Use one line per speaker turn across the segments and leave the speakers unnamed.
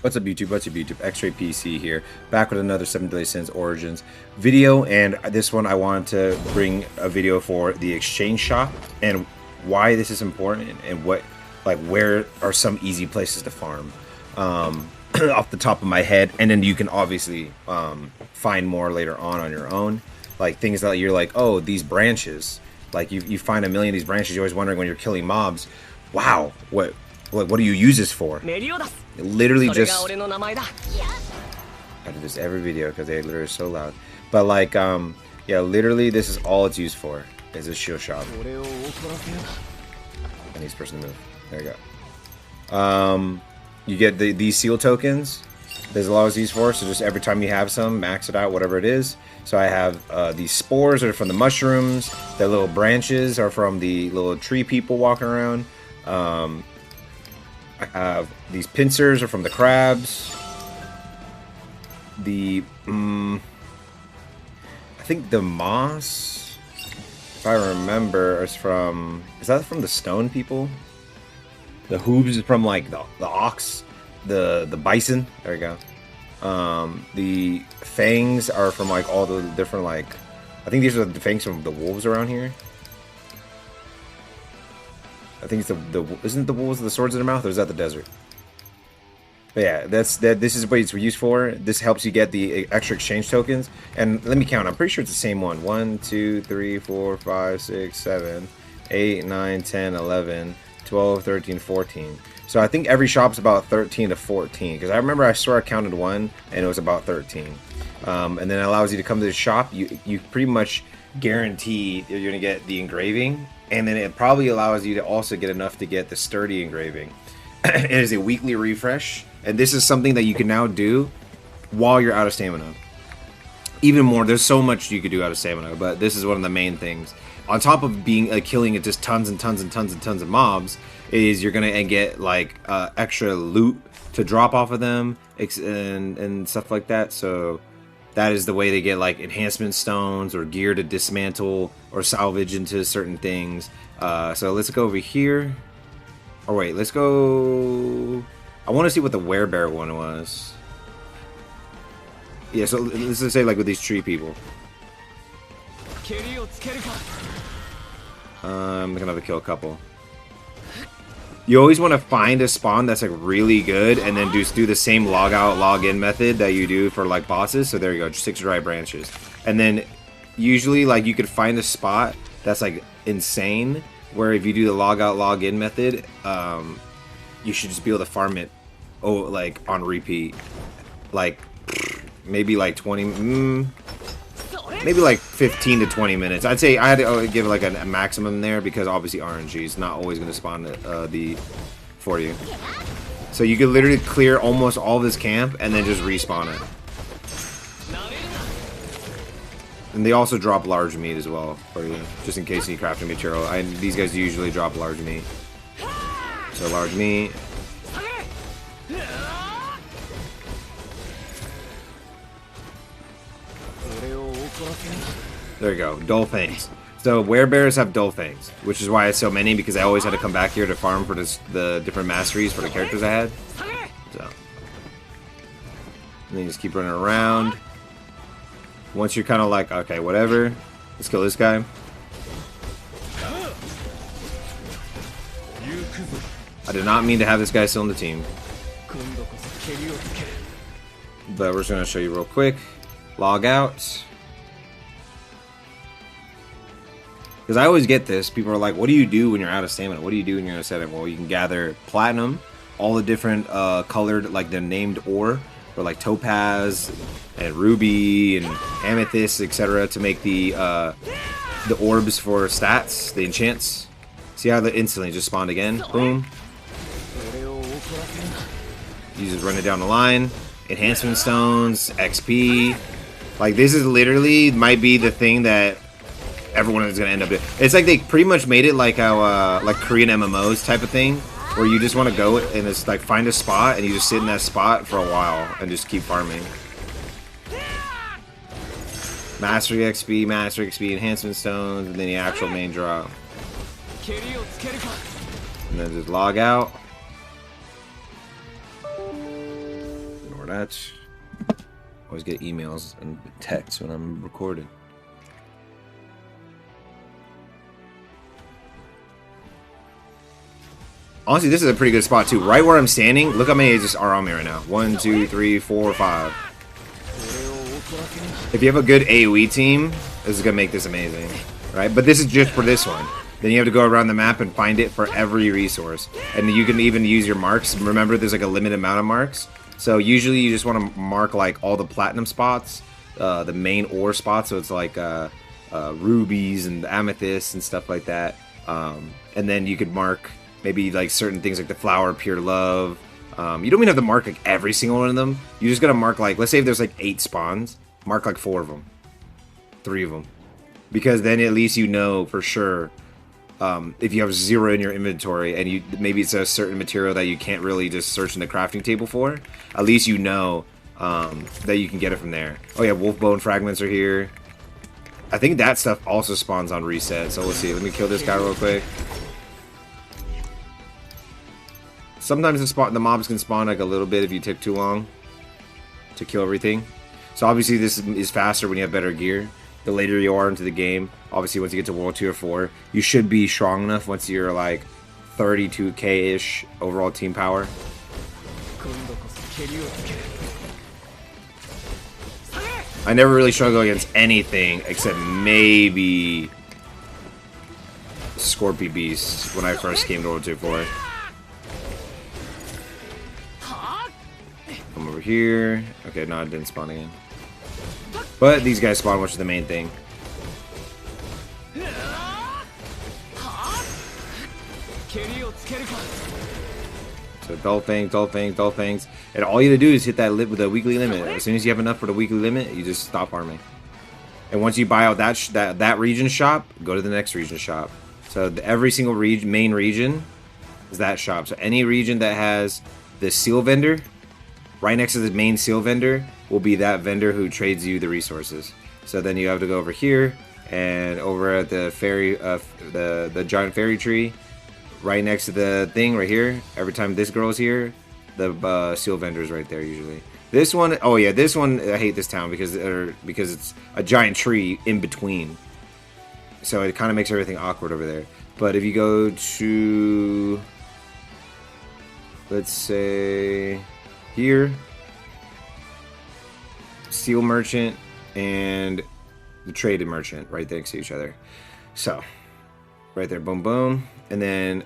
What's up YouTube? What's up YouTube? Xraypc here, back with another 7 Deadly Sins Origins video, and this one I wanted to bring a video for the exchange shop and why this is important and where are some easy places to farm off the top of my head, and then you can obviously find more later on your own, like things that you're like, oh, these branches, like you find a million of these branches, you're always wondering when you're killing mobs, wow, what do you use this for? Literally just I do this every video because they literally are so loud, but like yeah, literally this is all it's used for, is a shield shop. I need this person to move. There you go. You get these seal tokens. There's a lot of these for, so just every time you have some, max it out, whatever it is. So I have these spores are from the mushrooms. The little branches are from the little tree people walking around. I have these pincers are from the crabs. The I think the moss, if I remember, is that from the stone people? The hooves is from like the ox, the bison. There you go. The fangs are from like all the different, like, I think these are the fangs from the wolves around here. I think it's isn't the wolves the swords in their mouth, or is that the desert? But yeah, this is what it's used for. This helps you get the extra exchange tokens. And let me count. I'm pretty sure it's the same one. 1, 2, 3, 4, 5, 6, 7, 8, 9, 10, 11, 12, 13, 14. So I think every shop's about 13 to 14. Because I remember I swear I counted one and it was about 13. And then it allows you to come to the shop. You pretty much guarantee you're going to get the engraving. And then it probably allows you to also get enough to get the sturdy engraving. It is a weekly refresh, and this is something that you can now do while you're out of stamina. Even more, there's so much you could do out of stamina, but this is one of the main things. On top of being killing just tons and tons and tons and tons of mobs, is you're gonna get like extra loot to drop off of them and stuff like that. So that is the way they get like enhancement stones or gear to dismantle or salvage into certain things. So let's go over here. Or wait, let's go. I want to see what the werebear one was. Yeah, so let's just say like with these tree people. I'm gonna have to kill a couple. You always want to find a spawn that's like really good, and then just do the same log out, log in method that you do for like bosses. So there you go, just 6 dry branches. And then usually like you could find a spot that's like insane, where if you do the log out, log in method, you should just be able to farm it like on repeat. Like maybe like 20, maybe like 15 to 20 minutes. I'd say I had to give like a maximum there, because obviously RNG is not always going to spawn for you. So you could literally clear almost all of this camp and then just respawn it. And they also drop large meat as well for you, just in case you need crafting material. These guys usually drop large meat. So large meat. There you go, dull fangs. So werebears have dull fangs, which is why it's so many, because I always had to come back here to farm for the different masteries for the characters I had. So, and then you just keep running around. Once you're kind of like, okay, whatever, let's kill this guy. I did not mean to have this guy still on the team, but we're just going to show you real quick. Log out. Because I always get this. People are like, what do you do when you're out of stamina? What do you do when you're out of stamina? Well, you can gather platinum, all the different colored, like the named ore, or like topaz and ruby and amethyst, etc., to make the orbs for stats, the enchants. See how they instantly just spawned again? Boom. You just run it down the line. Enhancement stones, XP. Like, this is literally might be the thing that everyone is gonna end up doing. It's like they pretty much made it like how like Korean MMOs type of thing, where you just want to go and it's like find a spot and you just sit in that spot for a while and just keep farming. Mastery XP, enhancement stones, and then the actual main drop. And then just log out. that. Always get emails and texts when I'm recording. Honestly, this is a pretty good spot too. Right where I'm standing, look how many just are on me right now. 1, 2, 3, 4, 5. If you have a good AoE team, this is gonna make this amazing, right? But this is just for this one. Then you have to go around the map and find it for every resource. And you can even use your marks. Remember, there's like a limited amount of marks. So usually you just want to mark like all the platinum spots, the main ore spots. So it's like rubies and amethysts and stuff like that. And then you could mark maybe like certain things like the flower, pure love. You don't even have to mark like every single one of them. You just gotta mark like, let's say if there's like 8 spawns, mark like 4 of them, 3 of them, because then at least you know for sure. If you have 0 in your inventory and maybe it's a certain material that you can't really just search in the crafting table for, at least you know that you can get it from there. Oh yeah, wolf bone fragments are here. I think that stuff also spawns on reset. So let's see. Let me kill this guy real quick. Sometimes the mobs can spawn like a little bit if you take too long to kill everything. So obviously this is faster when you have better gear. The later you are into the game, obviously once you get to World 2 or 4, you should be strong enough once you're like 32k-ish overall team power. I never really struggle against anything except maybe Scorpion Beast when I first came to World 2 4. Come over here. Okay, no, it didn't spawn again. But these guys spawn, which is the main thing. So dull fangs, dull fangs, dull fangs. And all you have to do is hit that with a weekly limit. As soon as you have enough for the weekly limit, you just stop farming. And once you buy out that region shop, go to the next region shop. So every single main region is that shop. So any region that has the seal vendor, right next to the main seal vendor, will be that vendor who trades you the resources. So then you have to go over here and over at the fairy, the giant fairy tree, right next to the thing right here. Every time this girl's here, the seal vendor's right there usually. This one, oh yeah, this one I hate this town because it's a giant tree in between. So it kind of makes everything awkward over there. But if you go to, let's say here, Steel Merchant and the Traded Merchant right next to each other. So, right there, boom, boom. And then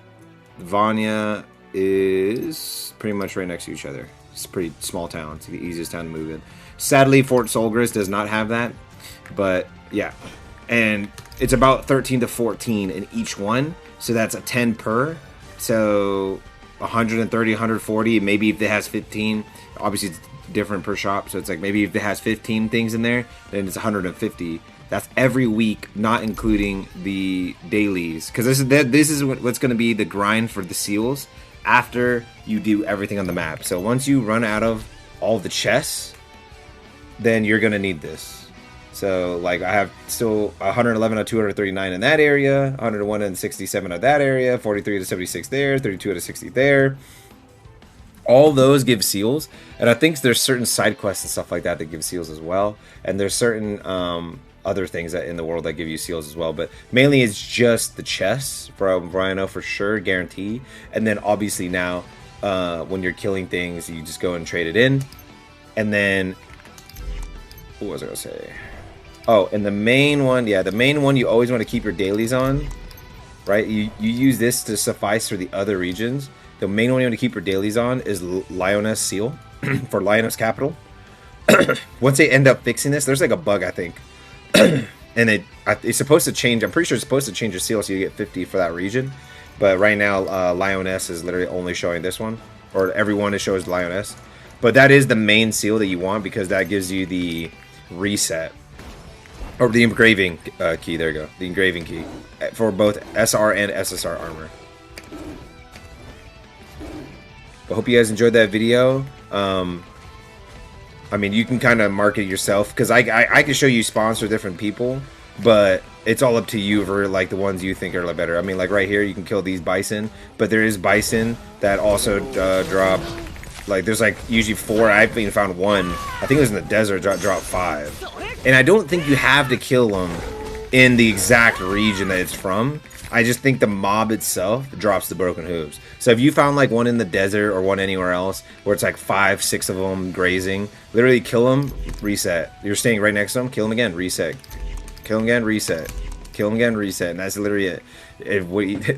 Vanya is pretty much right next to each other. It's a pretty small town. It's the easiest town to move in. Sadly, Fort Solgris does not have that. But, yeah. And it's about 13 to 14 in each one. So that's a 10 per. So 130, 140. Maybe if it has 15. Obviously, it's different per shop, so it's like maybe if it has 15 things in there, then it's 150. That's every week, not including the dailies, because this is what's going to be the grind for the seals after you do everything on the map. So once you run out of all the chests, then you're going to need this. So like I have still 111 out of 239 in that area, 101 and 67 at that area, 43 to 76 there, 32 out of 60 there. All those give seals, and I think there's certain side quests and stuff like that give seals as well, and there's certain other things that in the world that give you seals as well, but mainly it's just the chests from Rhino for sure, guarantee. And then obviously now when you're killing things, you just go and trade it in. And then what was I gonna say? Oh, and the main one, yeah, the main one you always want to keep your dailies on, right? You use this to suffice for the other regions. The main one you want to keep your dailies on is Lioness Seal for Lioness Capital. Once they end up fixing this, there's like a bug, I think. And it's supposed to change. I'm pretty sure it's supposed to change your seal so you get 50 for that region. But right now, Lioness is literally only showing this one. Or everyone it shows Lioness. But that is the main seal that you want because that gives you the reset. Or the engraving key. There you go. The engraving key. For both SR and SSR armor. I hope you guys enjoyed that video. I mean, you can kind of market yourself because I can show you spawns for different people, but it's all up to you for like the ones you think are better. I mean, like right here, you can kill these bison, but there is bison that also drop Like, there's like usually 4. I've even found 1. I think it was in the desert. Drop 5. And I don't think you have to kill them in the exact region that it's from. I just think the mob itself drops the broken hooves. So if you found like one in the desert or one anywhere else where it's like 5, 6 of them grazing, literally kill them, reset. You're staying right next to them, kill them again, reset. Kill them again, reset. Kill them again, reset. And that's literally it.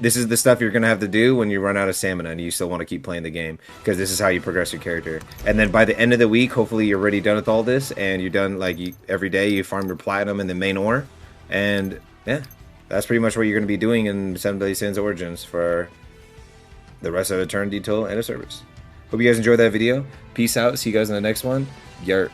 This is the stuff you're going to have to do when you run out of stamina and you still want to keep playing the game. Because this is how you progress your character. And then by the end of the week, hopefully you're already done with all this. And you're done, like, every day you farm your platinum in the main ore. And, yeah. That's pretty much what you're going to be doing in Seven Deadly Sins Origins for the rest of Eternity till end of service. Hope you guys enjoyed that video. Peace out. See you guys in the next one. Yart.